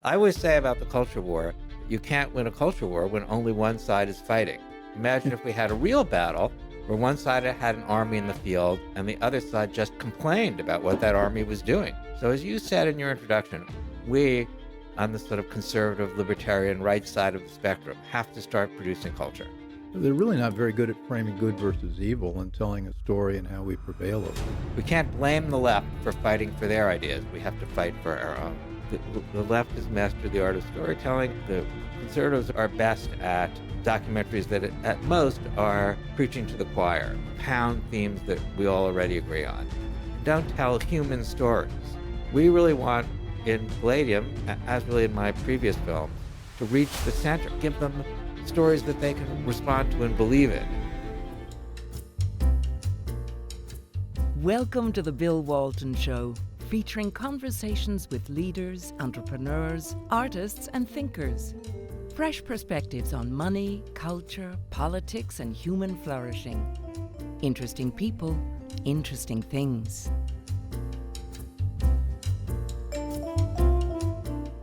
I always say about the culture war, you can't win a culture war when only one side is fighting. Imagine if we had a real battle where one side had an army in the field and the other side just complained about what that army was doing. So as you said in your introduction, we on the sort of conservative, libertarian, right side of the spectrum have to start producing culture. They're really not very good at framing good versus evil and telling a story and how we prevail over it. We can't blame the left for fighting for their ideas. We have to fight for our own. The left has mastered the art of storytelling. The conservatives are best at documentaries that at most are preaching to the choir, pound themes that we all already agree on. Don't tell human stories. We really want in Palladium, as really in my previous films, to reach the center, give them stories that they can respond to and believe in. Welcome to The Bill Walton Show, featuring conversations with leaders, entrepreneurs, artists, and thinkers. Fresh perspectives on money, culture, politics, and human flourishing. Interesting people, interesting things.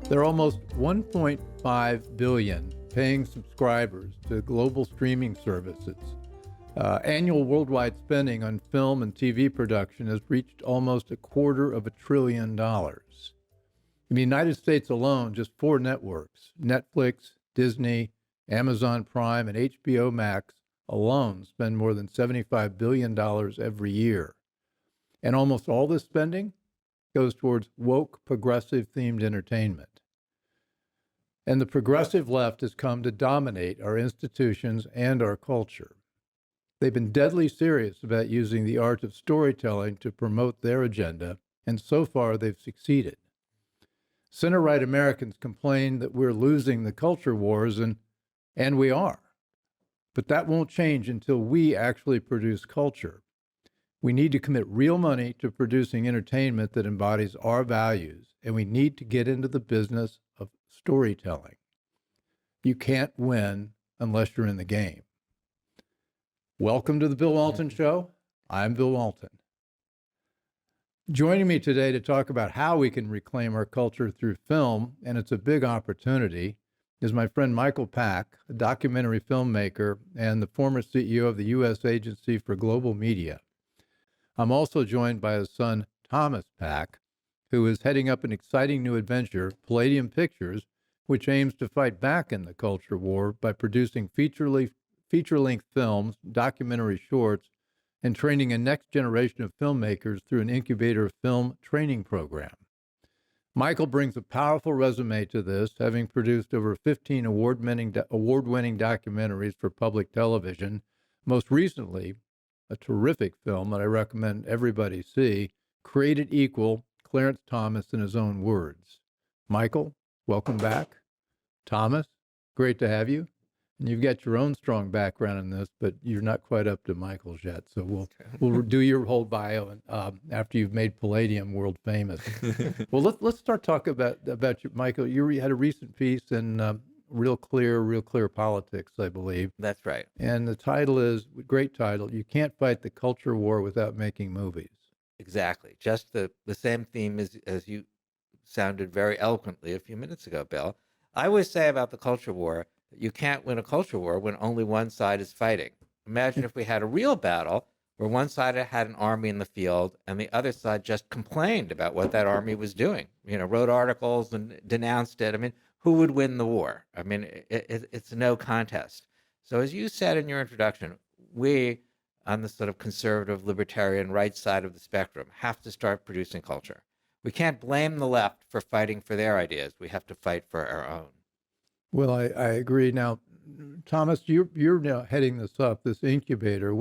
There are almost 1.5 billion paying subscribers to global streaming services. Annual worldwide spending on film and TV production has reached almost $250 billion. In the United States alone, just 4 networks, Netflix, Disney, Amazon Prime, and HBO Max alone spend more than $75 billion every year. And almost all this spending goes towards woke, progressive-themed entertainment. And the progressive left has come to dominate our institutions and our culture. They've been deadly serious about using the art of storytelling to promote their agenda, and so far they've succeeded. Center-right Americans complain that we're losing the culture wars, and we are. But that won't change until we actually produce culture. We need to commit real money to producing entertainment that embodies our values, and we need to get into the business of storytelling. You can't win unless you're in the game. Welcome to the Bill Walton Show. I'm Bill Walton. Joining me today to talk about how we can reclaim our culture through film, and it's a big opportunity, is my friend Michael Pack, a documentary filmmaker and the former CEO of the U.S. Agency for Global Media. I'm also joined by his son, Thomas Pack, who is heading up an exciting new adventure, Palladium Pictures, which aims to fight back in the culture war by producing feature-length films, documentary shorts, and training a next generation of filmmakers through an incubator film training program. Michael brings a powerful resume to this, having produced over 15 award-winning documentaries for public television, most recently a terrific film that I recommend everybody see, Created Equal, Clarence Thomas in his own words. Michael, welcome back. Thomas, great to have you. And you've got your own strong background in this, but you're not quite up to Michael's yet. So we'll do your whole bio after you've made Palladium world famous. Well, let's start talking about you, Michael. You had a recent piece in Real Clear Politics, I believe. That's right. And the title is, great title, You Can't Fight the Culture War Without Making Movies. Exactly. Just the same theme as you sounded very eloquently a few minutes ago, Bill. I always say about the culture war that you can't win a culture war when only one side is fighting. Imagine if we had a real battle where one side had an army in the field and the other side just complained about what that army was doing, wrote articles and denounced it. I mean, who would win the war? I mean, it's no contest. So as you said in your introduction, we on the sort of conservative, libertarian, right side of the spectrum have to start producing culture. We can't blame the left for fighting for their ideas. We have to fight for our own. Well, I agree. Now, Thomas, you're now heading this up, this incubator.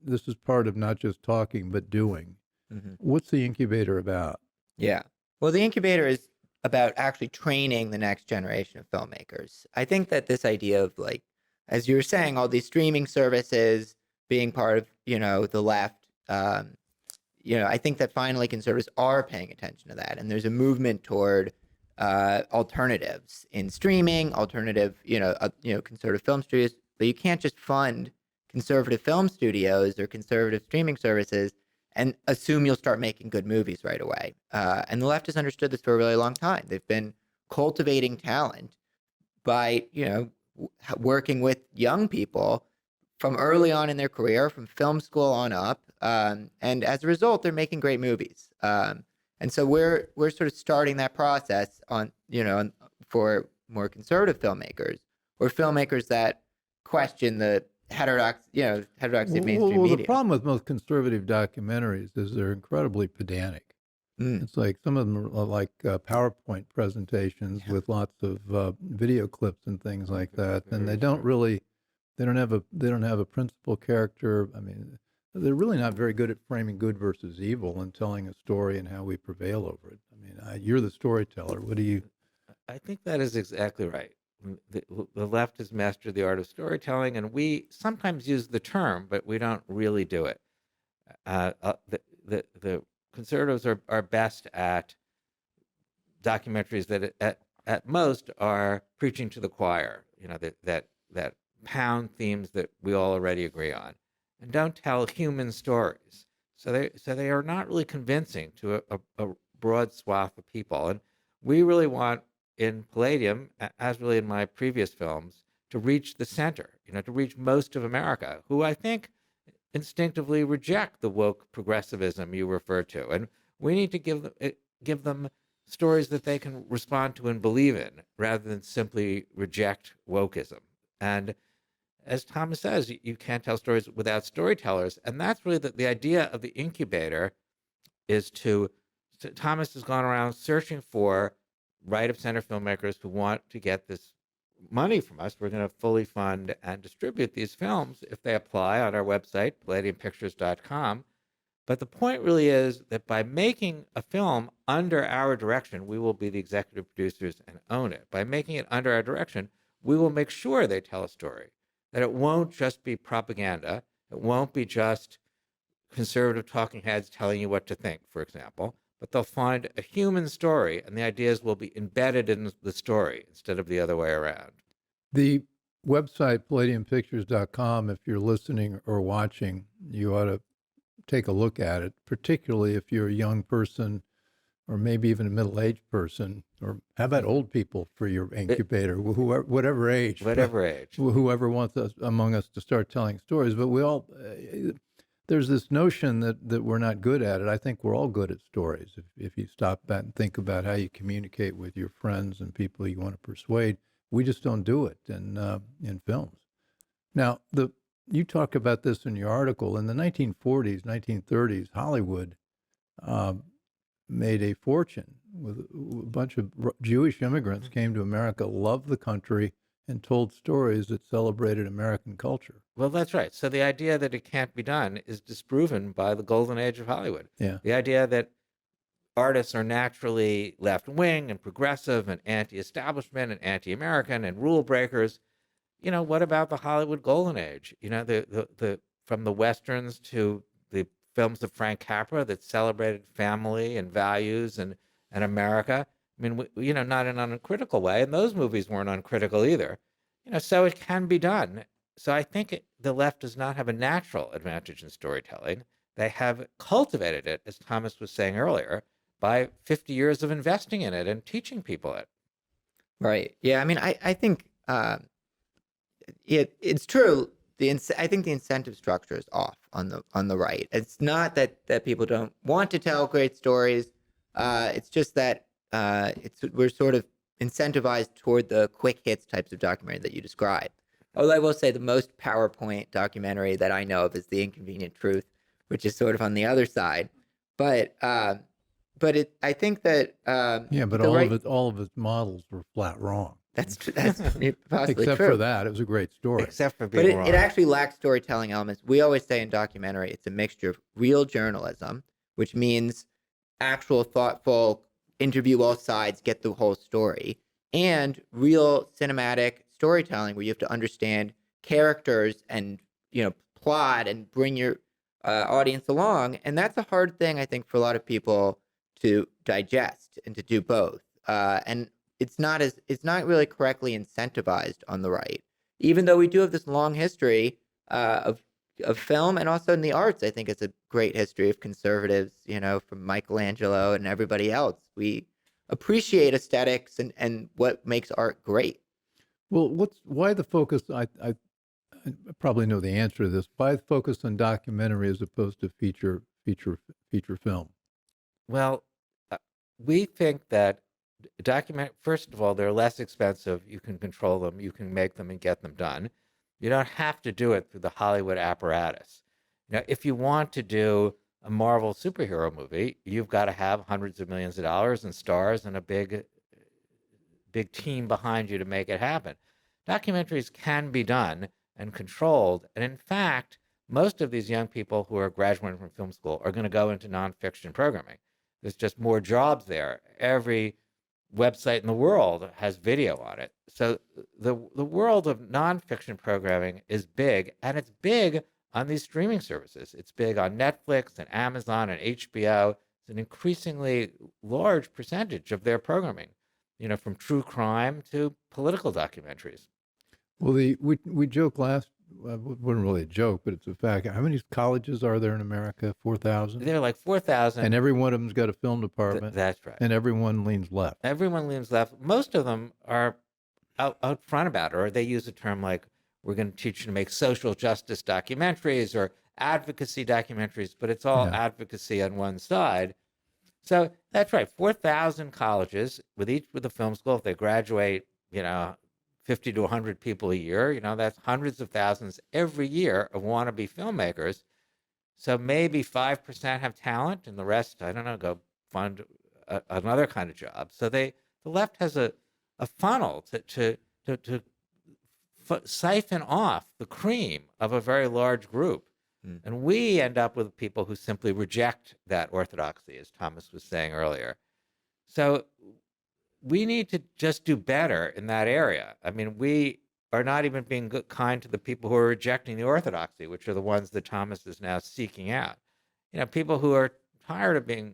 This is part of not just talking, but doing. Mm-hmm. What's the incubator about? Yeah. Well, the incubator is about actually training the next generation of filmmakers. I think that this idea of, like, as you were saying, all these streaming services being part of, the left, I think that finally conservatives are paying attention to that. And there's a movement toward alternatives in streaming, conservative film studios, but you can't just fund conservative film studios or conservative streaming services and assume you'll start making good movies right away. And the left has understood this for a really long time. They've been cultivating talent by, working with young people from early on in their career, from film school on up. And as a result, they're making great movies. And so we're sort of starting that process on, for more conservative filmmakers or filmmakers that question the heterodoxy of mainstream Well, the media. problem with most conservative documentaries is they're incredibly pedantic. It's like some of them are like PowerPoint presentations with lots of video clips and things like that, and they don't have a principal character. I mean, they're really not very good at framing good versus evil and telling a story and how we prevail over it. I mean, you're the storyteller. What do you? I think that is exactly right. The left has mastered the art of storytelling, and we sometimes use the term, but we don't really do it. The conservatives are best at documentaries that at most are preaching to the choir, that pound themes that we all already agree on, and don't tell human stories. So they are not really convincing to a broad swath of people. And we really want in Palladium, as really in my previous films, to reach the center, to reach most of America, who I think instinctively reject the woke progressivism you refer to. And we need to give them stories that they can respond to and believe in, rather than simply reject wokeism. And as Thomas says, you can't tell stories without storytellers. And that's really the idea of the incubator is Thomas has gone around searching for right-of-center filmmakers who want to get this money from us. We're going to fully fund and distribute these films if they apply on our website, palladiumpictures.com. But the point really is that by making a film under our direction, we will be the executive producers and own it. By making it under our direction, we will make sure they tell a story, that it won't just be propaganda. It won't be just conservative talking heads telling you what to think, for example, but they'll find a human story, and the ideas will be embedded in the story instead of the other way around. The website, palladiumpictures.com, if you're listening or watching, you ought to take a look at it, particularly if you're a young person or maybe even a middle-aged person, or how about old people for your incubator, whatever age. Whatever age. Whoever wants us among us to start telling stories. But we all, there's this notion that we're not good at it. I think we're all good at stories. If you stop back and think about how you communicate with your friends and people you want to persuade, we just don't do it in films. Now, you talk about this in your article. In the 1940s, 1930s, Hollywood made a fortune with a bunch of Jewish immigrants came to America, loved the country, and told stories that celebrated American culture. Well, that's right. So the idea that it can't be done is disproven by the golden age of Hollywood. Yeah. The idea that artists are naturally left-wing and progressive and anti-establishment and anti-American and rule breakers. What about the Hollywood golden age? The from the Westerns to the films of Frank Capra that celebrated family and values and America. I mean, not in an uncritical way, and those movies weren't uncritical either. So it can be done. So I think the left does not have a natural advantage in storytelling. They have cultivated it, as Thomas was saying earlier, by 50 years of investing in it and teaching people it. Right. Yeah. I mean, I think it's true. I think the incentive structure is off on the right. It's not that people don't want to tell great stories. It's just that we're sort of incentivized toward the quick hits types of documentary that you described. Although I will say the most PowerPoint documentary that I know of is The Inconvenient Truth, which is sort of on the other side. But I think that but all of its models were flat wrong. That's possibly Except true. for that, it was a great story. Except for being wrong. It actually lacks storytelling elements. We always say in documentary, it's a mixture of real journalism, which means actual thoughtful interview all sides, get the whole story, and real cinematic storytelling where you have to understand characters and plot and bring your audience along. And that's a hard thing, I think, for a lot of people to digest and to do both. And it's not really correctly incentivized on the right, even though we do have this long history of film, and also in the arts. I think it's a great history of conservatives, from Michelangelo and everybody else. We appreciate aesthetics and what makes art great. Well, why the focus? I probably know the answer to this. Why the focus on documentary as opposed to feature film? Well, uh, we think that first of all, they're less expensive. You can control them, you can make them and get them done. You don't have to do it through the Hollywood apparatus. If you want to do a Marvel superhero movie, you've got to have hundreds of millions of dollars and stars and a big team behind you to make it happen. Documentaries can be done and controlled. And in fact, most of these young people who are graduating from film school are going to go into nonfiction programming. There's just more jobs there. Every website in the world has video on it. So the world of nonfiction programming is big, and it's big on these streaming services. It's big on Netflix and Amazon and HBO. It's an increasingly large percentage of their programming, from true crime to political documentaries. Well, we joke it wasn't really a joke, but it's a fact. How many colleges are there in America? 4,000? There are like 4,000. And every one of them's got a film department. That's right. And everyone leans left. Everyone leans left. Most of them are out front about it, or they use a term like, we're going to teach you to make social justice documentaries or advocacy documentaries, but it's all advocacy on one side. So that's right. 4,000 colleges with a film school. If they graduate, 50 to 100 people a year, that's hundreds of thousands every year of wannabe filmmakers. So maybe 5% have talent and the rest, I don't know, go find another kind of job. So the left has a funnel to siphon off the cream of a very large group. And we end up with people who simply reject that orthodoxy, as Thomas was saying earlier. So we need to just do better in that area. I mean, we are not even being kind to the people who are rejecting the orthodoxy, which are the ones that Thomas is now seeking out. People who are tired of being,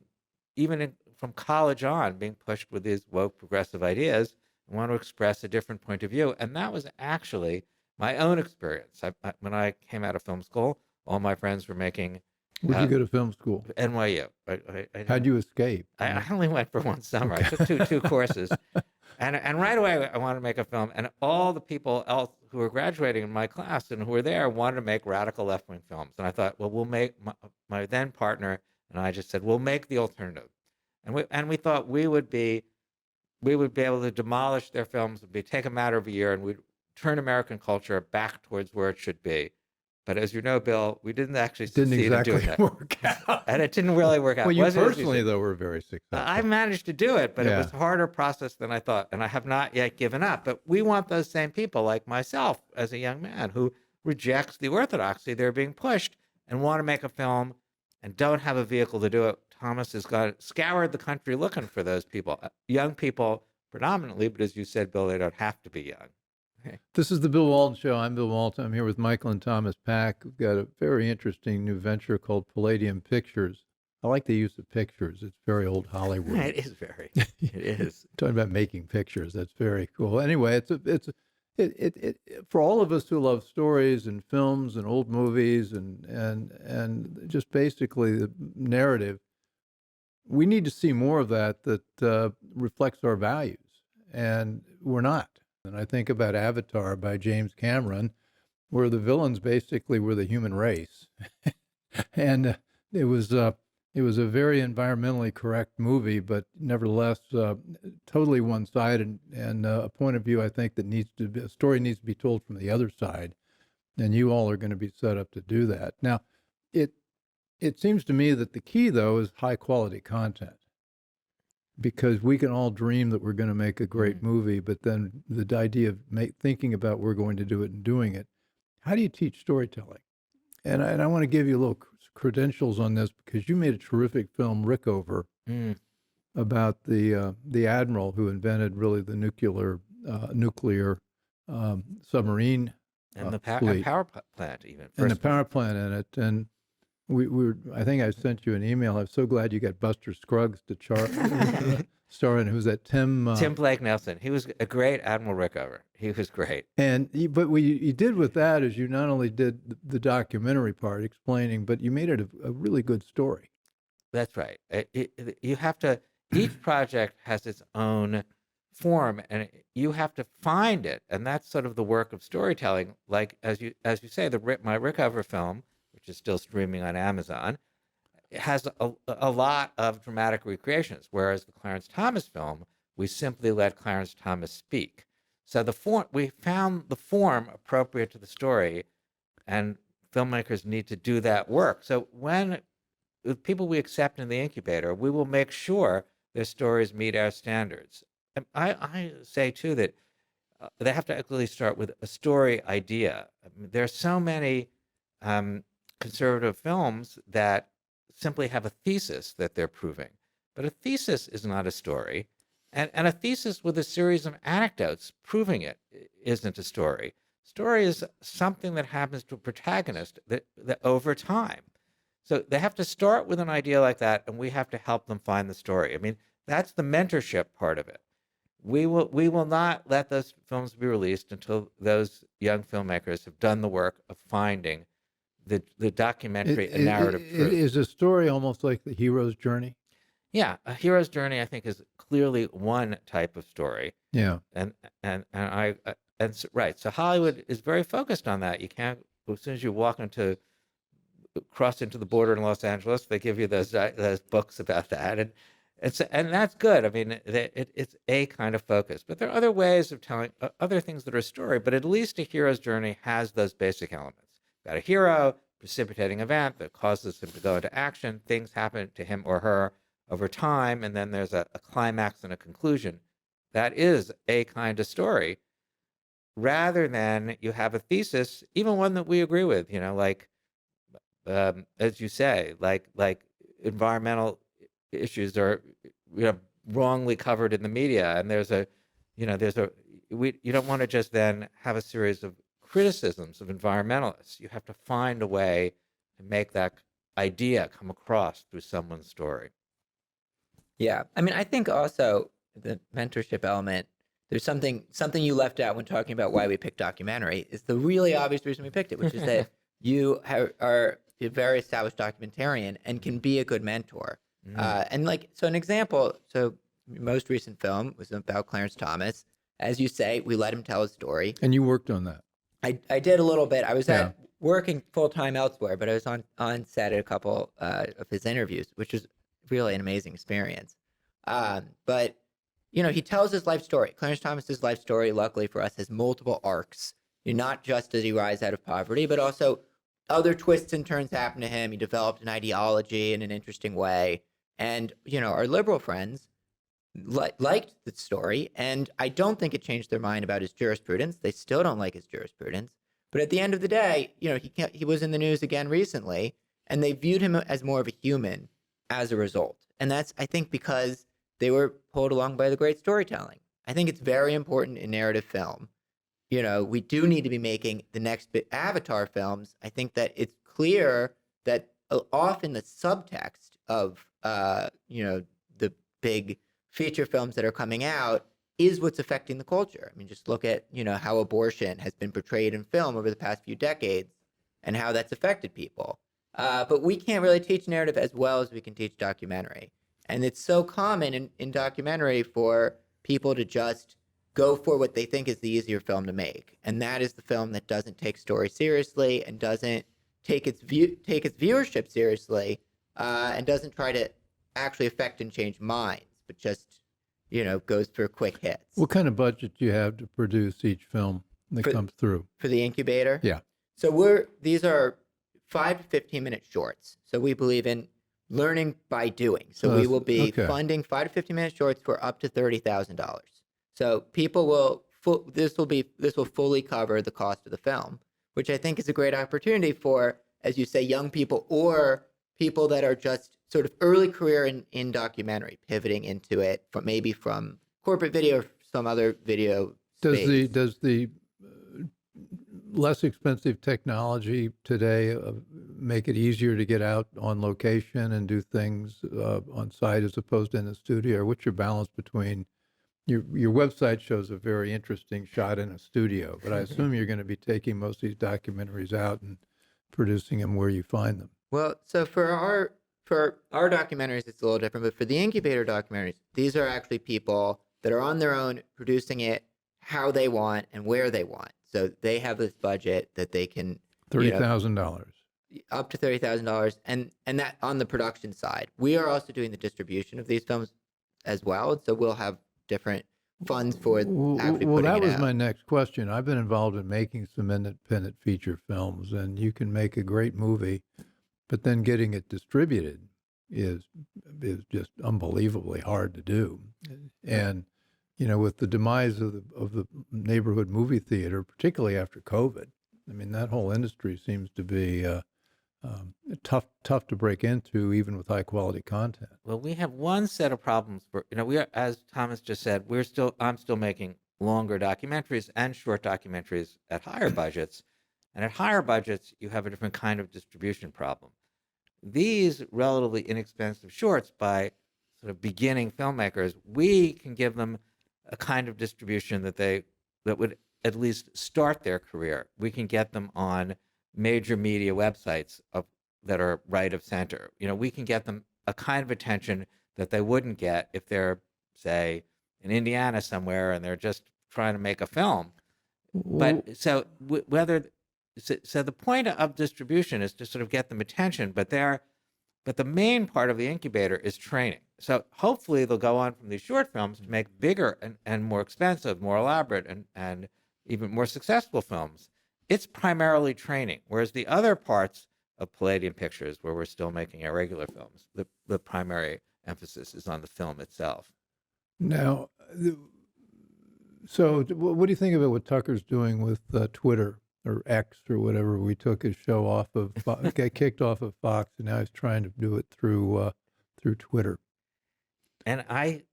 from college on, being pushed with these woke progressive ideas and want to express a different point of view. And that was actually my own experience. When I came out of film school, all my friends were making. Where'd you go to film school? NYU. How'd you escape? I only went for one summer. Okay. I took two courses. And right away, I wanted to make a film. And all the people else who were graduating in my class and who were there wanted to make radical left-wing films. And I thought, well, we'll make, my then partner and I just said, we'll make the alternative. And we thought we would be able to demolish their films. It would take a matter of a year, and we'd turn American culture back towards where it should be. But as you know, Bill, we didn't actually succeed in doing that. Work out. And it didn't really work out. Well, you personally, though, were very successful. I managed to do it, but it was a harder process than I thought. And I have not yet given up. But we want those same people like myself as a young man who rejects the orthodoxy. They're being pushed and want to make a film and don't have a vehicle to do it. Thomas has scoured the country looking for those people, young people predominantly, but as you said, Bill, they don't have to be young. This is the Bill Walton Show. I'm Bill Walton. I'm here with Michael and Thomas Pack. We've got a very interesting new venture called Palladium Pictures. I like the use of pictures. It's very old Hollywood. It is very. It is. Talking about making pictures. That's very cool. Anyway, it's for all of us who love stories and films and old movies and just basically the narrative. We need to see more of that reflects our values, and we're not. And I think about Avatar by James Cameron, where the villains basically were the human race, and it was a very environmentally correct movie, but nevertheless totally one-sided and a point of view I think that a story needs to be told from the other side, and you all are going to be set up to do that. Now, it seems to me that the key though is high-quality content. Because we can all dream that we're going to make a great movie, but then the idea of thinking about we're going to do it and doing it, how do you teach storytelling? And I want to give you a little credentials on this because you made a terrific film, Rickover, about the admiral who invented really the nuclear submarine and the fleet. power plant even. And the power plant in it. And I think I sent you an email. I'm so glad you got Buster Scruggs to star in. Who's that? Tim Blake Nelson. He was a great Admiral Rickover. He was great. But what you did with that is you not only did the documentary part explaining, but you made it a really good story. That's right. You have to. each project has its own form, and you have to find it, and that's sort of the work of storytelling. Like as you say, my Rickover film, which is still streaming on Amazon, it has a lot of dramatic recreations, whereas the Clarence Thomas film, we simply let Clarence Thomas speak. So we found the form appropriate to the story, and filmmakers need to do that work. So when the people we accept in the incubator, we will make sure their stories meet our standards. And I say too that they have to actually start with a story idea. I mean, there are so many conservative films that simply have a thesis that they're proving, but a thesis is not a story, and a thesis with a series of anecdotes proving it isn't a story. Story is something that happens to a protagonist that over time. So they have to start with an idea like that, and we have to help them find the story. I mean, that's the mentorship part of it. We will not let those films be released until those young filmmakers have done the work of finding the documentary and narrative truth. Is a story almost like the hero's journey? Yeah, a hero's journey, I think, is clearly one type of story. Yeah. Right. So Hollywood is very focused on that. You can't, as soon as you cross into the border in Los Angeles, they give you those books about that, and that's good. I mean, it's a kind of focus, but there are other ways of telling other things that are a story. But at least a hero's journey has those basic elements. Got a hero, precipitating event that causes him to go into action. Things happen to him or her over time, and then there's a climax and a conclusion. That is a kind of story, rather than you have a thesis, even one that we agree with. Like as you say, like environmental issues are wrongly covered in the media, and you don't want to just then have a series of criticisms of environmentalists. You have to find a way to make that idea come across through someone's story. Yeah. I mean, I think also the mentorship element, there's something you left out when talking about why we picked documentary, is the really obvious reason we picked it, which is that you are a very established documentarian and can be a good mentor. And so an example, most recent film was about Clarence Thomas. As you say, we let him tell his story. And you worked on that. I did a little bit. I was working full-time elsewhere, but I was on set at a couple of his interviews, which was really an amazing experience. But, he tells his life story. Clarence Thomas's life story, luckily for us, has multiple arcs. Not just does he rise out of poverty, but also other twists and turns happen to him. He developed an ideology in an interesting way. And, our liberal friends liked the story, and I don't think it changed their mind about his jurisprudence. They still don't like his jurisprudence. But at the end of the day, he was in the news again recently, and they viewed him as more of a human as a result. And that's, I think, because they were pulled along by the great storytelling. I think it's very important in narrative film. We do need to be making the next Avatar films. I think that it's clear that often the subtext of, the big feature films that are coming out is what's affecting the culture. I mean, just look at, how abortion has been portrayed in film over the past few decades and how that's affected people. But we can't really teach narrative as well as we can teach documentary. And it's so common in documentary for people to just go for what they think is the easier film to make. And that is the film that doesn't take story seriously and doesn't take its viewership seriously, and doesn't try to actually affect and change minds, but just, goes for quick hits. What kind of budget do you have to produce each film that comes through? For the incubator? Yeah. So these are 5 to 15-minute shorts. So we believe in learning by doing. So we will be funding 5 to 15-minute shorts for up to $30,000. So people this will fully cover the cost of the film, which I think is a great opportunity for, as you say, young people or people that are just sort of early career in documentary, pivoting into it from corporate video or some other video space. Does the less expensive technology today make it easier to get out on location and do things on site as opposed to in the studio? Or what's your balance between your website shows a very interesting shot in a studio, but I assume you're going to be taking most of these documentaries out and producing them where you find them. Well, so for for our documentaries, it's a little different, but for the incubator documentaries, these are actually people that are on their own producing it how they want and where they want. So they have this budget that they can, $30,000. up to $30,000, and that on the production side. We are also doing the distribution of these films as well, so we'll have different funds for actually Well, putting that it was out. my next question. I've been involved in making some independent feature films, and you can make a great movie, but then getting it distributed is just unbelievably hard to do. And with the demise of the neighborhood movie theater, particularly after COVID, I mean, that whole industry seems to be tough to break into, even with high quality content. Well, we have one set of problems for, we are, as Thomas just said, I'm still making longer documentaries and short documentaries at higher budgets. And at higher budgets, you have a different kind of distribution problem. These relatively inexpensive shorts by sort of beginning filmmakers, we can give them a kind of distribution that would at least start their career. We can get them on major media websites that are right of center. We can get them a kind of attention that they wouldn't get if they're, say, in Indiana somewhere and they're just trying to make a film. But so the point of distribution is to sort of get them attention, but the main part of the incubator is training. So hopefully they'll go on from these short films to make bigger and more expensive, more elaborate, and even more successful films. It's primarily training, whereas the other parts of Palladium Pictures, where we're still making our regular films, the primary emphasis is on the film itself. Now, so what do you think about what Tucker's doing with Twitter or X or whatever? We took his show off of, got kicked off of Fox, and now he's trying to do it through Twitter. And I'm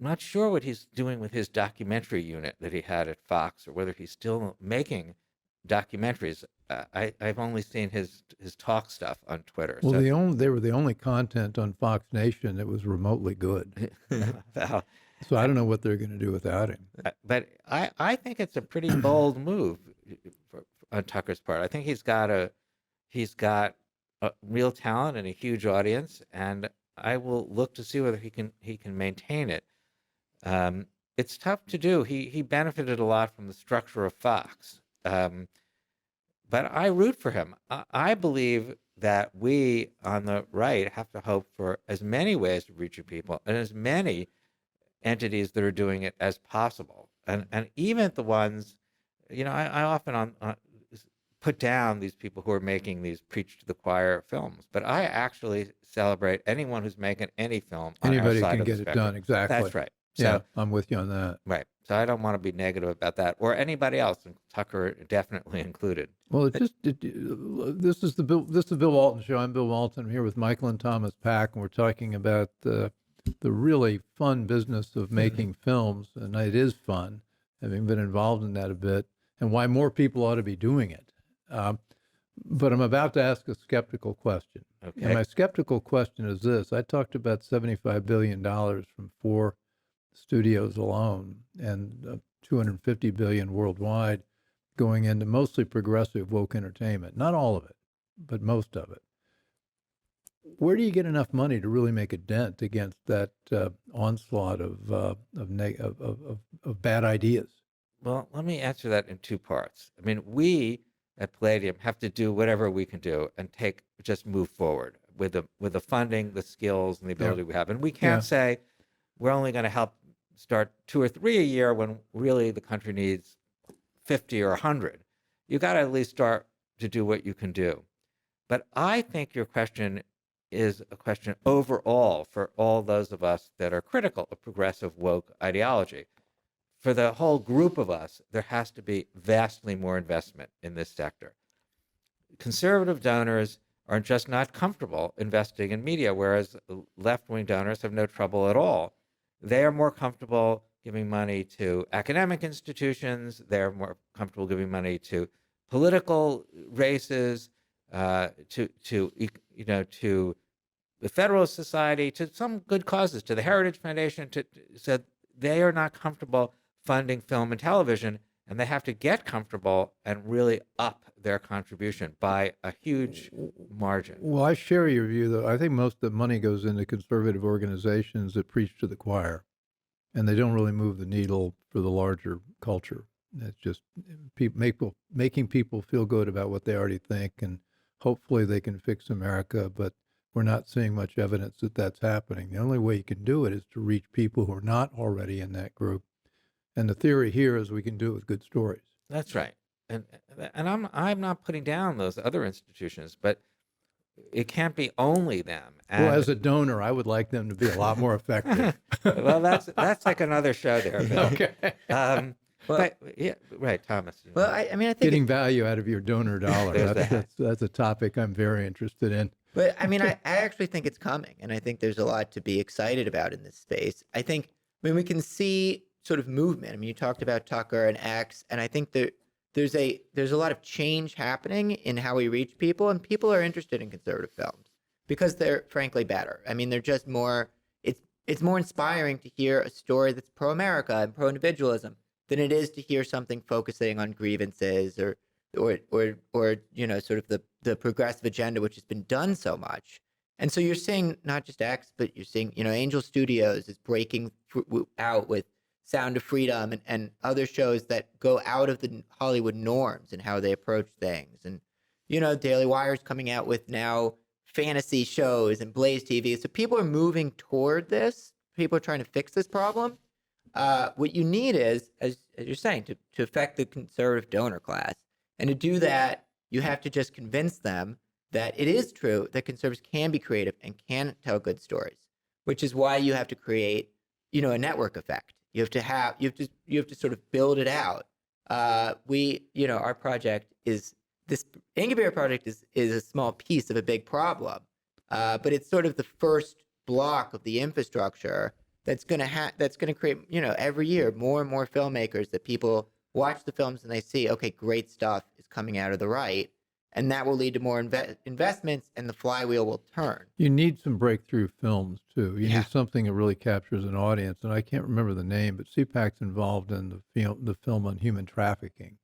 not sure what he's doing with his documentary unit that he had at Fox, or whether he's still making documentaries. I've only seen his talk stuff on Twitter. Well, so. they were the only content on Fox Nation that was remotely good. Well, So I don't know what they're going to do without him. but I think it's a pretty bold move on Tucker's part. I think he's got a real talent and a huge audience, and I will look to see whether he can maintain it. It's tough to do. He benefited a lot from the structure of Fox. But I root for him. I believe that we on the right have to hope for as many ways of reaching people and as many entities that are doing it as possible. And even the ones, I often put down these people who are making these preach to the choir films, but I actually celebrate anyone who's making any film on our Anybody side can of the get it spectrum. done, exactly. That's right. Yeah, So, I'm with you on that. right. So I don't want to be negative about that, or anybody else, and Tucker definitely included. Well, this is the Bill Walton show. I'm Bill Walton. I'm here with Michael and Thomas Pack, and we're talking about the really fun business of making films, and it is fun, having been involved in that a bit, and why more people ought to be doing it. But I'm about to ask a skeptical question. Okay. And my skeptical question is this. I talked about $75 billion from 4 studios alone, and $250 billion worldwide going into mostly progressive woke entertainment. Not all of it, but most of it. Where do you get enough money to really make a dent against that onslaught of bad ideas? Well, let me answer that in two parts. I mean, we at Palladium have to do whatever we can do and just move forward with the funding, the skills, and the ability we have. And we can't say we're only going to help start 2 or 3 a year when really the country needs 50 or 100. You got to at least start to do what you can do. But I think your question is a question overall for all those of us that are critical of progressive woke ideology. For the whole group of us, there has to be vastly more investment in this sector. Conservative donors are just not comfortable investing in media, whereas left-wing donors have no trouble at all. They are more comfortable giving money to academic institutions. They're more comfortable giving money to political races, to the Federalist Society, to some good causes, to the Heritage Foundation. So they are not comfortable funding film and television, and they have to get comfortable and really up their contribution by a huge margin. Well, I share your view, though. I think most of the money goes into conservative organizations that preach to the choir, and they don't really move the needle for the larger culture. It's just making people feel good about what they already think, and hopefully they can fix America, but we're not seeing much evidence that that's happening. The only way you can do it is to reach people who are not already in that group. And the theory here is we can do it with good stories. That's right. And I'm not putting down those other institutions, but it can't be only them. And, Well, as a donor, I would like them to be a lot more effective. well, that's like another show there, Bill. Okay. But yeah, right, Thomas. Well, I mean, I think Getting value out of your donor dollar. There's That's a topic I'm very interested in. But I mean, I actually think it's coming, and I think there's a lot to be excited about in this space. I mean, we can see sort of movement. I mean, you talked about Tucker and X, and I think there's a lot of change happening in how we reach people, and people are interested in conservative films because they're frankly better. I mean, they're just more. It's more inspiring to hear a story that's pro-America and pro-individualism than it is to hear something focusing on grievances or you know, sort of the progressive agenda, which has been done so much. And so you're seeing not just X, but you're seeing, you know, Angel Studios is breaking out with Sound of Freedom and other shows that go out of the Hollywood norms and how they approach things. And, you know, Daily Wire's coming out with now fantasy shows and Blaze TV. So people are moving toward this. People are trying to fix this problem. What you need is, as you're saying, to affect the conservative donor class. And to do that, you have to just convince them that it is true that conservatives can be creative and can tell good stories, which is why you have to create, you know, a network effect. You have to sort of build it out. You know, our project is this incubator project is a small piece of a big problem, but it's sort of the first block of the infrastructure that's going to create, you know, every year more and more filmmakers that people watch the films and they see, okay, great stuff is coming out of the right, and that will lead to more investments, and the flywheel will turn. You need some breakthrough films, too. You Yeah. need something that really captures an audience. And I can't remember the name, but CPAC's involved in the film on human trafficking.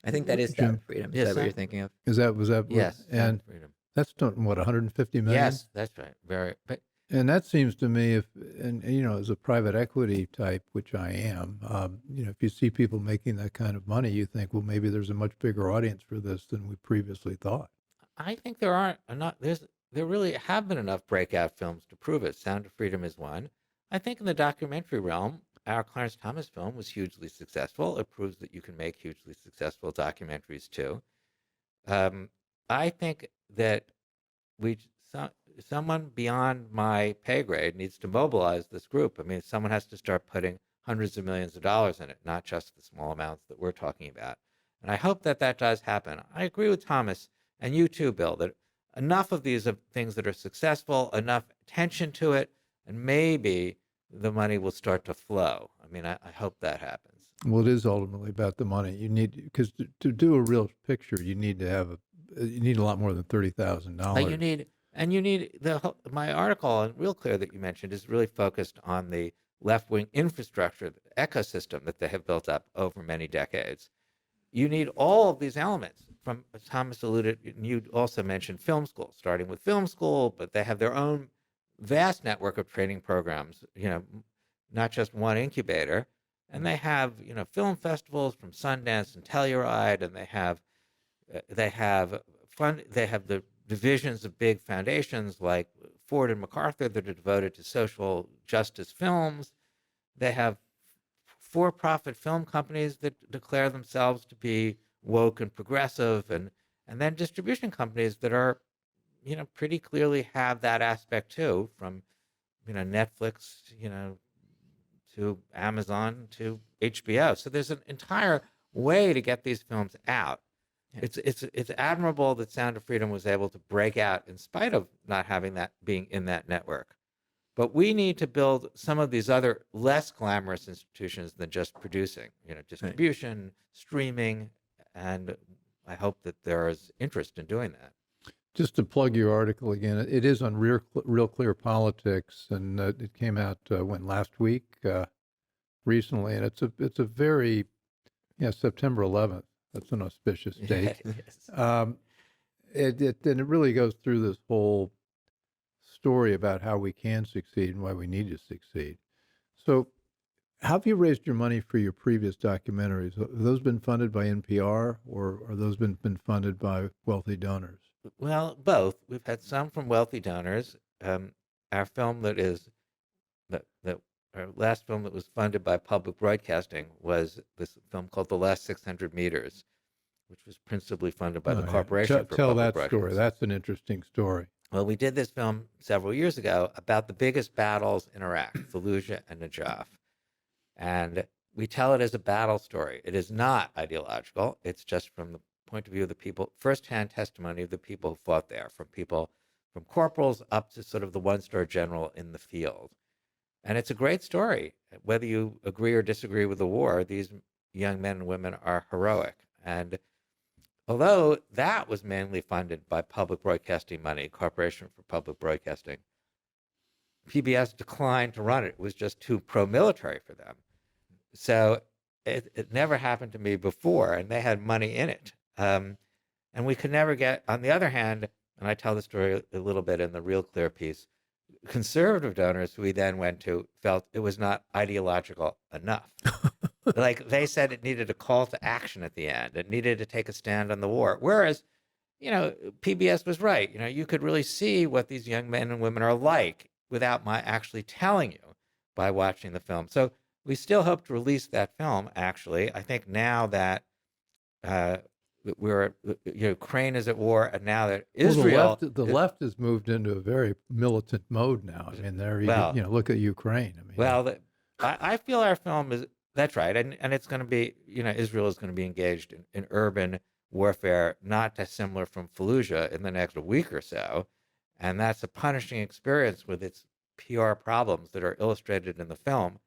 I think that is Jim- Sound of Freedom. Is Yes, that what you're Sound- thinking of? Was that? Yes, And freedom. that's what, 150 million? Yes, that's right. But And that seems to me, and you know, as a private equity type, which I am, you know, if you see people making that kind of money, you think, well, maybe there's a much bigger audience for this than we previously thought. I think there aren't enough. There really have been enough breakout films to prove it. Sound of Freedom is one. I think in the documentary realm, our Clarence Thomas film was hugely successful. It proves that you can make hugely successful documentaries too. I think that someone beyond my pay grade needs to mobilize this group. I mean, someone has to start putting hundreds of millions of dollars in it, not just the small amounts that we're talking about. And I hope that does happen. I agree with Thomas, and you too, Bill, that enough of these are things that are successful, enough attention to it, and maybe the money will start to flow. I mean, I hope that happens. Well, it is ultimately about the money. You need, because to do a real picture, you need to have you need a lot more than $30,000. But you need my article in Real Clear that you mentioned is really focused on the left-wing infrastructure, the ecosystem that they have built up over many decades. You need all of these elements. From, as Thomas alluded, and you also mentioned film school, starting with film school, but they have their own vast network of training programs, you know, not just one incubator. And they have, you know, film festivals from Sundance and Telluride, and they have the divisions of big foundations like Ford and MacArthur that are devoted to social justice films. They have for-profit film companies that declare themselves to be woke and progressive, and then distribution companies that are, you know, pretty clearly have that aspect too, from, you know, Netflix, you know, to Amazon to HBO. So there's an entire way to get these films out. Yeah. It's admirable that Sound of Freedom was able to break out in spite of not having that being in that network. But we need to build some of these other less glamorous institutions than just producing, you know, distribution, right, streaming, and I hope that there is interest in doing that. Just to plug your article again, it is on Real Clear Politics, and it came out last week, recently, and it's a very Yeah, September 11th. That's an auspicious date. Yes. And it really goes through this whole story about how we can succeed and why we need to succeed. So, how have you raised your money for your previous documentaries? Have those been funded by NPR, or are those been funded by wealthy donors? Well, both. We've had some from wealthy donors. Our film that our last film that was funded by public broadcasting was this film called The Last 600 Meters, which was principally funded by the Oh, yeah. Corporation for Tell Public that story. Broadcasting. That's an interesting story. Well, we did this film several years ago about the biggest battles in Iraq, Fallujah and Najaf. And we tell it as a battle story. It is not ideological. It's just from the point of view of the people, firsthand testimony of the people who fought there, from corporals up to sort of the one-star general in the field. And it's a great story. Whether you agree or disagree with the war, these young men and women are heroic. And although that was mainly funded by public broadcasting money, Corporation for Public Broadcasting, PBS declined to run it. It was just too pro-military for them. So it never happened to me before, and they had money in it. And we could never get, on the other hand, and I tell the story a little bit in the Real Clear piece, conservative donors who we then went to felt it was not ideological enough. Like they said it needed a call to action at the end. It needed to take a stand on the war. Whereas, PBS was right. You could really see what these young men and women are like without my actually telling you by watching the film. So we still hope to release that film, actually. I think now that Ukraine is at war, and now that Israel... Well, the left has moved into a very militant mode now. I mean, they're even, look at Ukraine. I mean, well, I feel our film is... That's right. And it's going to be, Israel is going to be engaged in urban warfare, not dissimilar from Fallujah in the next week or so. And that's a punishing experience with its PR problems that are illustrated in the film.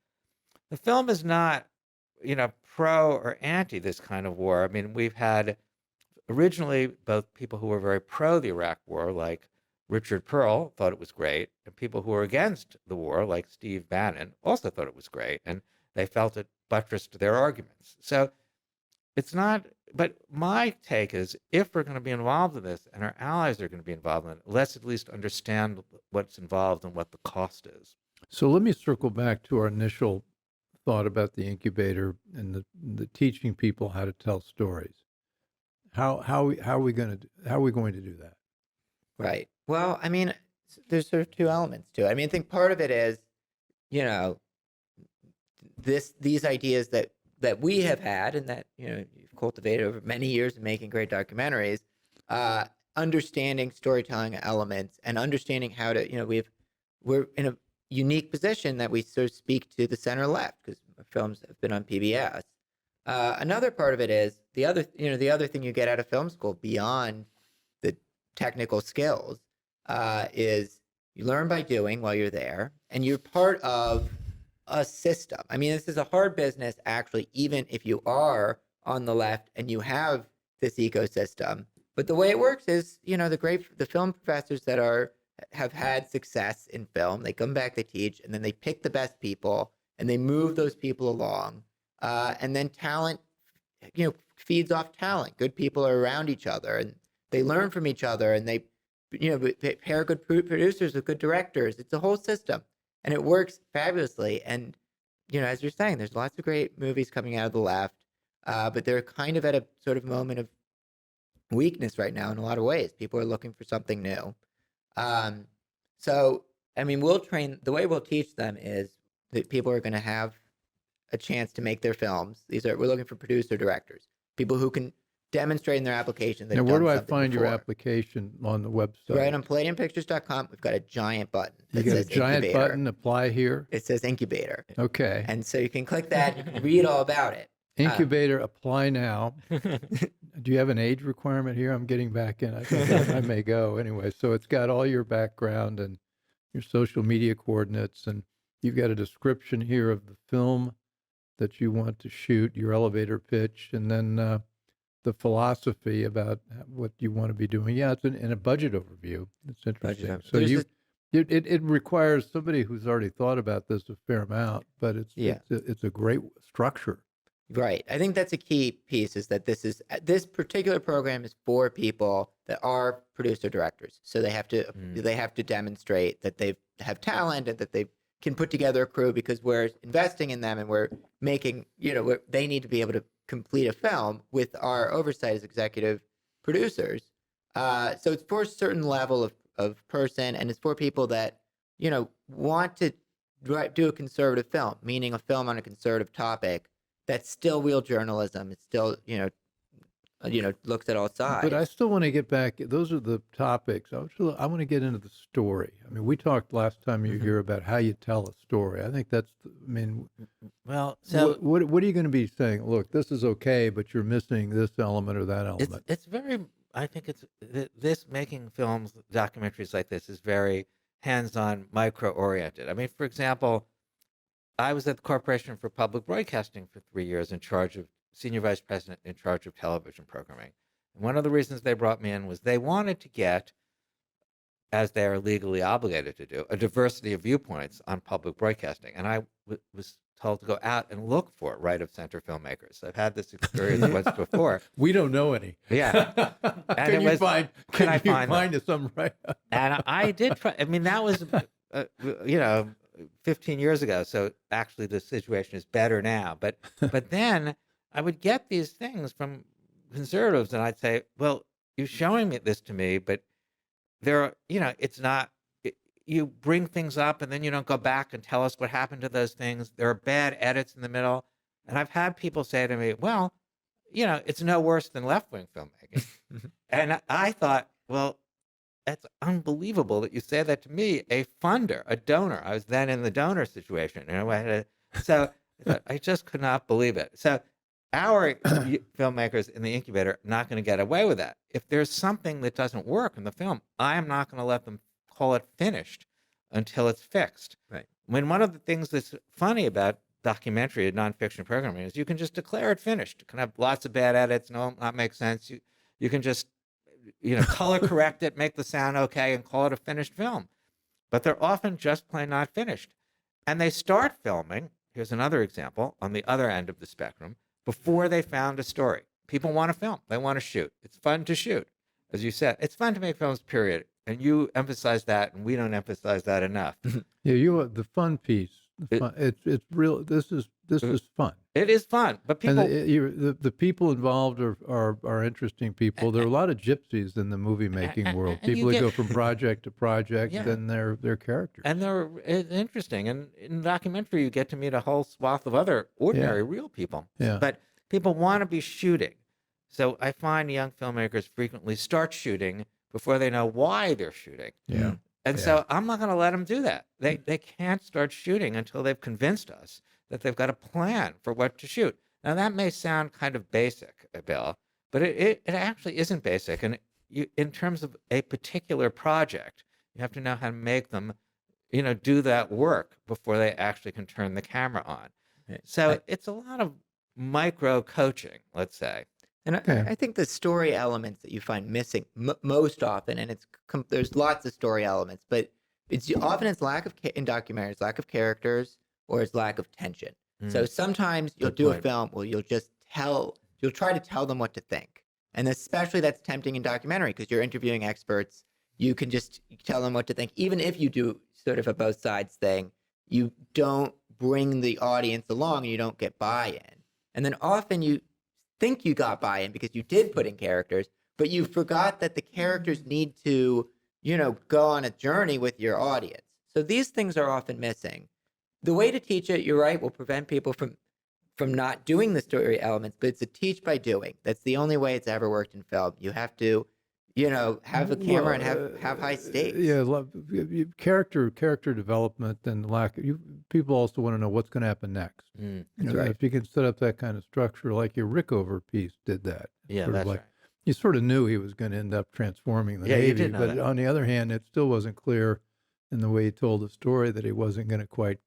The film is not, pro or anti this kind of war. I mean, we've had originally both people who were very pro the Iraq war, like Richard Pearl, thought it was great, and people who were against the war, like Steve Bannon, also thought it was great. And they felt it buttressed their arguments. So it's not, but my take is if we're going to be involved in this and our allies are going to be involved in it, let's at least understand what's involved and what the cost is. So let me circle back to our initial thought about the incubator and the teaching people how to tell stories. How are we going to do that? Right. Well, I mean, there's sort of two elements to it. I mean, I think part of it is, these ideas that we have had and that you've cultivated over many years in making great documentaries, understanding storytelling elements and understanding how to we're in a unique position that we sort of speak to the center left because films have been on PBS. Another part of it is the other thing you get out of film school beyond the technical skills is you learn by doing while you're there, and you're part of a system. I mean, this is a hard business, actually, even if you are on the left and you have this ecosystem. But the way it works is, the film professors that have had success in film, they come back, they teach, and then they pick the best people and they move those people along. And then talent, feeds off talent. Good people are around each other and they learn from each other, and they pair good producers with good directors. It's a whole system. And it works fabulously. And, as you're saying, there's lots of great movies coming out of the left, but they're kind of at a sort of moment of weakness right now in a lot of ways. People are looking for something new. So, I mean, the way we'll teach them is that people are going to have a chance to make their films. We're looking for producer directors, people who can demonstrate in their application. Now, where do I find your application on the website? Right on PalladiumPictures.com, we've got a giant button. You got a giant incubator. button, apply here? It says incubator. Okay. And so you can click that, you can read all about it. Incubator, apply now. Do you have an age requirement here? I'm getting back in. I think I may go anyway. So it's got all your background and your social media coordinates, and you've got a description here of the film that you want to shoot, your elevator pitch, and then the philosophy about what you want to be doing. Yeah, it's in a budget overview. It's interesting. So it requires somebody who's already thought about this a fair amount, but it's a great structure. Right. I think that's a key piece, is that this particular program is for people that are producer directors. So they have to demonstrate that they have talent and that they can put together a crew, because we're investing in them and we're making, they need to be able to complete a film with our oversight as executive producers. So it's for a certain level of person, and it's for people that, want to do a conservative film, meaning a film on a conservative topic that's still real journalism. It's still, looks at all sides. But I still want to get back. Those are the topics. I want to get into the story. I mean, we talked last time you were here about how you tell a story. I think that's. I mean, Well, so what are you going to be saying? Look, this is okay, but you're missing this element or that element. it's very. I think this making films, documentaries like this is very hands-on, micro-oriented. I mean, for example, I was at the Corporation for Public Broadcasting for 3 years, in charge of senior vice president in charge of television programming. And one of the reasons they brought me in was they wanted to get, as they are legally obligated to do, a diversity of viewpoints on public broadcasting. And I was told to go out and look for right of center filmmakers. I've had this experience once before. We don't know any. Yeah. And Can I find find some right? And I did try. I mean, that was, 15 years ago. So actually the situation is better now. But then I would get these things from conservatives, and I'd say, well, you're showing this to me, but it's not, you bring things up and then you don't go back and tell us what happened to those things. There are bad edits in the middle. And I've had people say to me, well, it's no worse than left-wing filmmaking. And I thought, well, that's unbelievable that you say that to me, a funder, a donor. I was then in the donor situation. So I just could not believe it. So our filmmakers in the incubator are not going to get away with that. If there's something that doesn't work in the film, I am not going to let them call it finished until it's fixed. Right. When one of the things that's funny about documentary and nonfiction programming is you can just declare it finished. It can have lots of bad edits, not make sense. You can just color correct it, make the sound okay, and call it a finished film. But they're often just plain not finished. And they start filming, here's another example, on the other end of the spectrum, before they found a story. People want to film. They want to shoot. It's fun to shoot. As you said, it's fun to make films, period. And you emphasize that, and we don't emphasize that enough. Yeah, the fun piece. It's real. This is fun. It is fun, but people. And the people involved are interesting people. There are a lot of gypsies in the movie making world. People that go from project to project, and they're characters. And they're interesting. And in documentary, you get to meet a whole swath of other ordinary, real people. Yeah. But people want to be shooting. So I find young filmmakers frequently start shooting before they know why they're shooting. Yeah. And so I'm not going to let them do that. They can't start shooting until they've convinced us that they've got a plan for what to shoot. Now, that may sound kind of basic, Bill, but it actually isn't basic. And in terms of a particular project, you have to know how to make them, do that work before they actually can turn the camera on. So it's a lot of micro coaching, let's say. And I think the story elements that you find missing most often, and there's lots of story elements, but it's lack of in documentaries, lack of characters, or it's lack of tension. So sometimes you'll do a film where you'll try to tell them what to think, and especially that's tempting in documentary because you're interviewing experts. You can just tell them what to think, even if you do sort of a both sides thing. You don't bring the audience along, and you don't get buy-in, and then often you think you got buy-in because you did put in characters, but you forgot that the characters need to, go on a journey with your audience. So these things are often missing. The way to teach it, you're right, will prevent people from not doing the story elements, but it's a teach by doing. That's the only way it's ever worked in film. You have to, have a camera and have high stakes. Character development and people also want to know what's going to happen next. That's right. If you can set up that kind of structure, like your Rickover piece did that. Yeah, that's right. You sort of knew he was going to end up transforming the Navy, you did know but that. on the other hand, it still wasn't clear in the way he told the story that he wasn't going to quite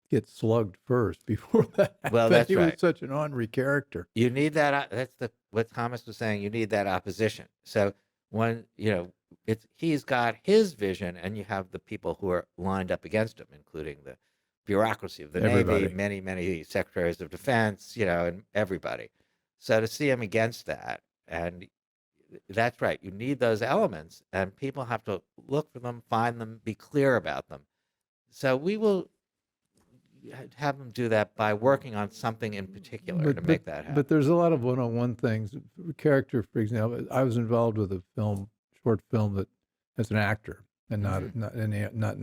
get slugged first before that happened. Well, that's he right. was such an ornery character. You need that. That's what Thomas was saying. You need that opposition. So he's got his vision, and you have the people who are lined up against him, including the bureaucracy of the Everybody. Navy, many secretaries of defense, and everybody. So to see him against that, and that's right, you need those elements, and people have to look for them, find them, be clear about them. So we will have them do that by working on something in particular to make that happen. But there's a lot of one-on-one things. Character, for example, I was involved with a short film that as an actor, and not in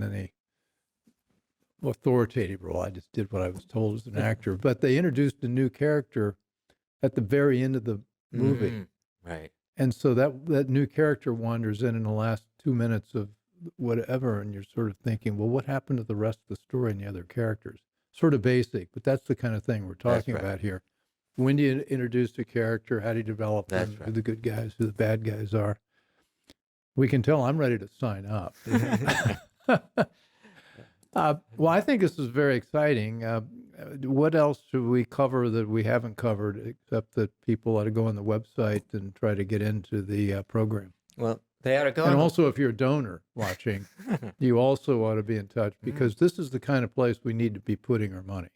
any authoritative role. I just did what I was told as an actor. But they introduced a new character at the very end of the movie. Right. And so that new character wanders in the last 2 minutes of whatever, and you're sort of thinking, well, what happened to the rest of the story and the other characters? Sort of basic, but that's the kind of thing we're talking about here. When do you introduce a character? How do you develop them? Who the good guys, who the bad guys are? We can tell I'm ready to sign up. Well, I think this is very exciting. What else should we cover that we haven't covered, except that people ought to go on the website and try to get into the program? Well, they ought to go. And also, if you're a donor watching, you also ought to be in touch, because this is the kind of place we need to be putting our money.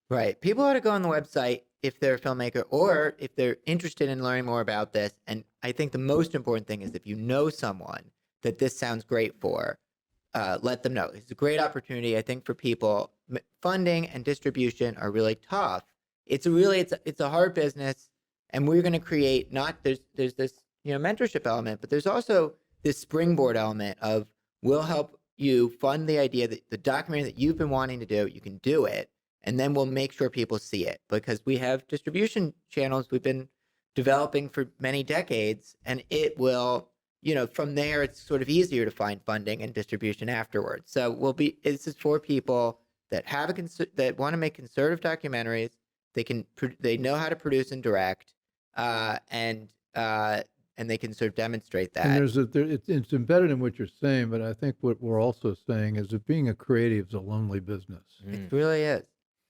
Right. People ought to go on the website if they're a filmmaker or if they're interested in learning more about this. And I think the most important thing is if you know someone that this sounds great for, let them know. It's a great opportunity, I think, for people. Funding and distribution are really tough. It's a hard business, and we're going to create there's this mentorship element, but there's also this springboard element of we'll help you fund the idea that the documentary that you've been wanting to do, you can do it, and then we'll make sure people see it, because we have distribution channels we've been developing for many decades, and it will. From there, it's sort of easier to find funding and distribution afterwards. So this is for people that that want to make conservative documentaries. They know how to produce and direct, and they can sort of demonstrate that. And it's embedded in what you're saying, but I think what we're also saying is that being a creative is a lonely business. It really is.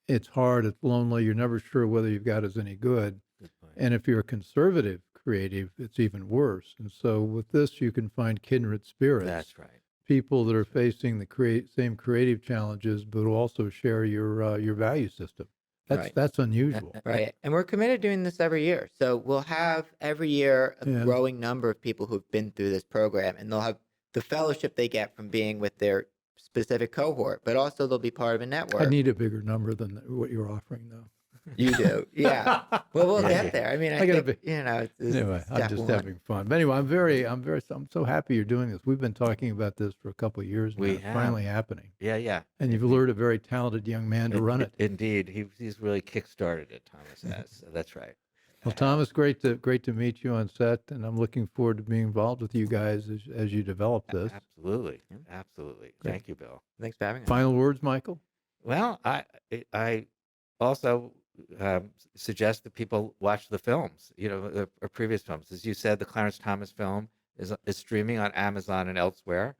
It's hard. It's lonely. You're never sure whether you've got as any good. And if you're a conservative creative, it's even worse. And so with this, you can find kindred spirits. That's right. People that are facing the same creative challenges, but who also share your value system. That's unusual. Right. And we're committed to doing this every year. So we'll have every year a growing number of people who've been through this program, and they'll have the fellowship they get from being with their specific cohort, but also they'll be part of a network. I need a bigger number than what you're offering, though. You do, yeah. Well, we'll get there. I mean, I think, anyway, I'm just having fun. But anyway, I'm so happy you're doing this. We've been talking about this for a couple of years now. It's finally happening. Yeah. And you've lured a very talented young man to run it. Indeed, he's really kickstarted it. Thomas has. So that's right. Well, Thomas, great to meet you on set, and I'm looking forward to being involved with you guys as you develop this. Absolutely. Great. Thank you, Bill. Thanks for having us. Final words, Michael? Well, I also suggest that people watch the films, the previous films. As you said, the Clarence Thomas film is streaming on Amazon and elsewhere,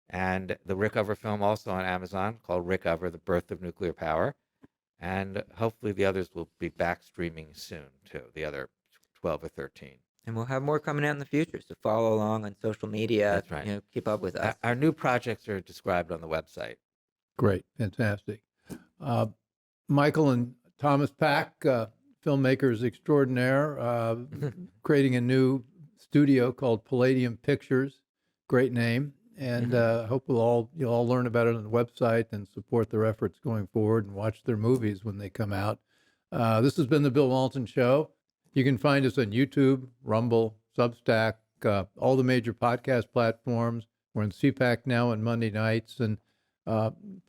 and the Rickover film also on Amazon, called Rickover: The Birth of Nuclear Power, and hopefully the others will be back streaming soon too, the other 12 or 13. And we'll have more coming out in the future, so follow along on social media. That's right. Keep up with us. Our new projects are described on the website. Great, fantastic. Michael and Thomas Pack, filmmakers extraordinaire, creating a new studio called Palladium Pictures. Great name, and hope you'll all learn about it on the website and support their efforts going forward and watch their movies when they come out. This has been the Bill Walton Show. You can find us on YouTube, Rumble, Substack, all the major podcast platforms. We're on CPAC now on Monday nights, and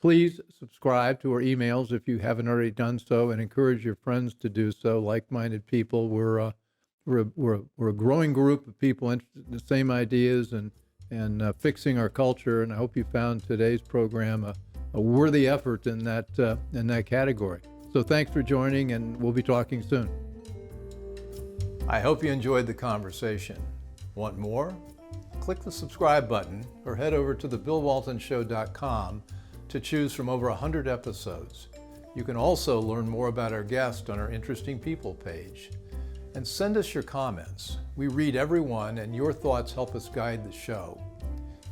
please subscribe to our emails if you haven't already done so, and encourage your friends to do so. Like-minded people. We're a growing group of people interested in the same ideas and fixing our culture. And I hope you found today's program a worthy effort in that category. So thanks for joining, and we'll be talking soon. I hope you enjoyed the conversation. Want more? Click the subscribe button or head over to thebillwaltonshow.com to choose from over 100 episodes. You can also learn more about our guest on our Interesting People page. And send us your comments. We read every one, and your thoughts help us guide the show.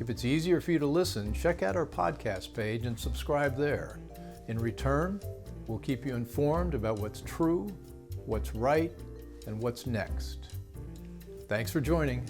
If it's easier for you to listen, check out our podcast page and subscribe there. In return, we'll keep you informed about what's true, what's right, and what's next. Thanks for joining.